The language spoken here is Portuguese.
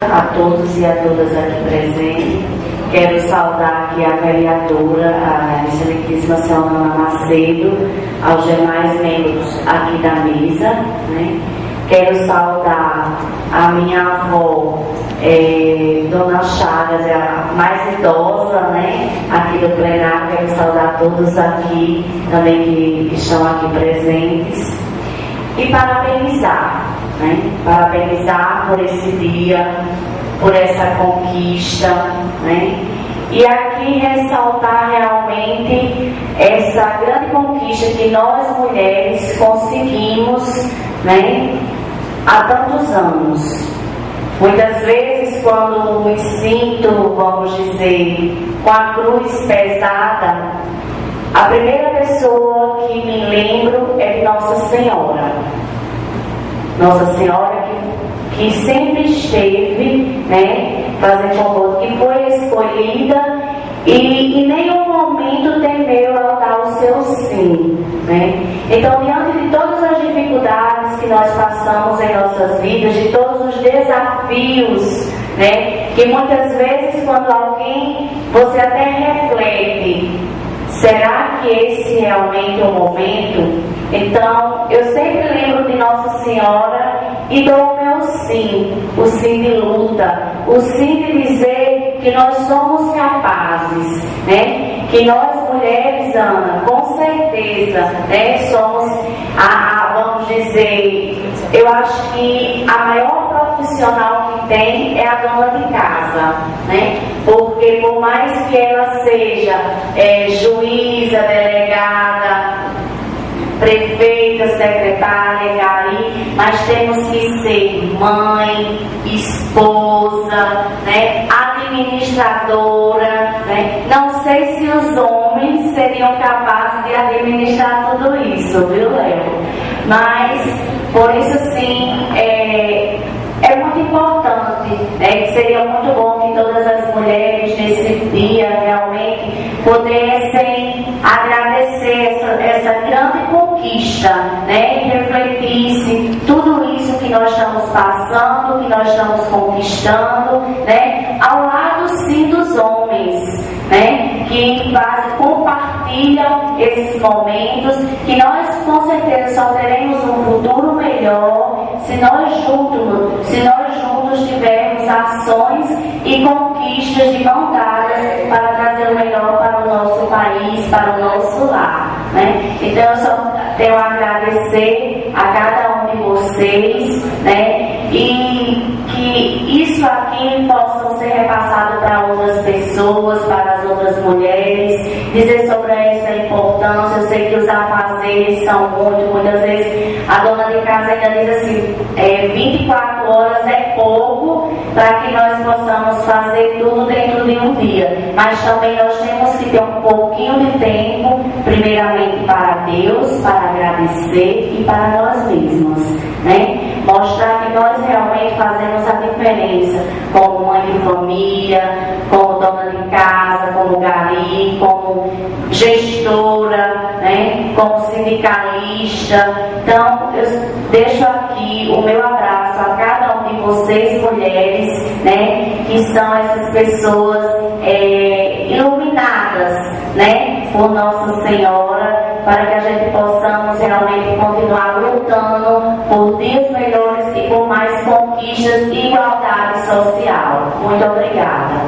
A todos e a todas aqui presentes. Quero saudar aqui a vereadora, a excelentíssima senhora Ana Macedo, aos demais membros aqui da mesa, né? Quero saudar a minha avó, Dona Chagas, a mais idosa, né? Aqui do plenário. Quero saudar todos aqui também que estão aqui presentes e parabenizar. Parabenizar por esse dia, por essa conquista, né? E aqui ressaltar realmente essa grande conquista que nós mulheres conseguimos, né? Há tantos anos. Muitas vezes quando me sinto, vamos dizer, com a cruz pesada, a primeira pessoa que me lembro é de Nossa Senhora. Nossa Senhora que sempre esteve, né, fazendo conosco, que foi escolhida e em nenhum momento temeu ela dar o seu sim, né? Então, diante de todas as dificuldades que nós passamos em nossas vidas, de todos os desafios, né, que muitas vezes quando alguém, você até reflete, será que esse realmente é o momento? Então, eu sempre lembro de Nossa Senhora e dou o meu sim, o sim de luta, o sim de dizer que nós somos capazes, né? Que nós mulheres, Ana, com certeza, né, somos vamos dizer, eu acho que a maior profissional que tem é a dona de casa, né? Porque por mais que ela seja juíza, delegada, prefeita, secretária, gari, mas temos que ser mãe, esposa, né, administradora, né? Não sei se os homens seriam capazes de administrar tudo isso, viu, Léo? Mas, por isso, sim, é muito importante, né? Seria muito bom que todas as mulheres nesse dia realmente pudessem agradecer essa grande conquista, né? E refletisse tudo isso que nós estamos passando, que nós estamos conquistando, né? Ao lado sim dos homens, né? Que compartilham esses momentos, que nós com certeza só teremos um futuro melhor se nós juntos tivermos ações e conquistas de mão dadas para trazer o melhor para o nosso país, para o nosso lar, né? Então eu só tenho a agradecer a cada um de vocês, né? E que isso aqui possa ser repassado para outras pessoas, para as outras mulheres, dizer sobre essa importância. Eu sei que os afazeres são muitas vezes a dona de casa ainda diz assim, 24 horas é pouco para que nós possamos fazer tudo dentro de um dia, mas também nós temos que ter um pouquinho de tempo, primeiramente para Deus, para agradecer e para nós mesmos, né? Mostrar que nós realmente fazemos a diferença como mãe de família, como dona de casa, como gari, como gestora, né? Como sindicalista. Então, eu deixo aqui o meu abraço a cada um de vocês, mulheres, né? Que são essas pessoas iluminadas, né? Por Nossa Senhora, para que a gente possamos realmente continuar lutando por dias melhores e por mais conquistas e igualdade social. Muito obrigada.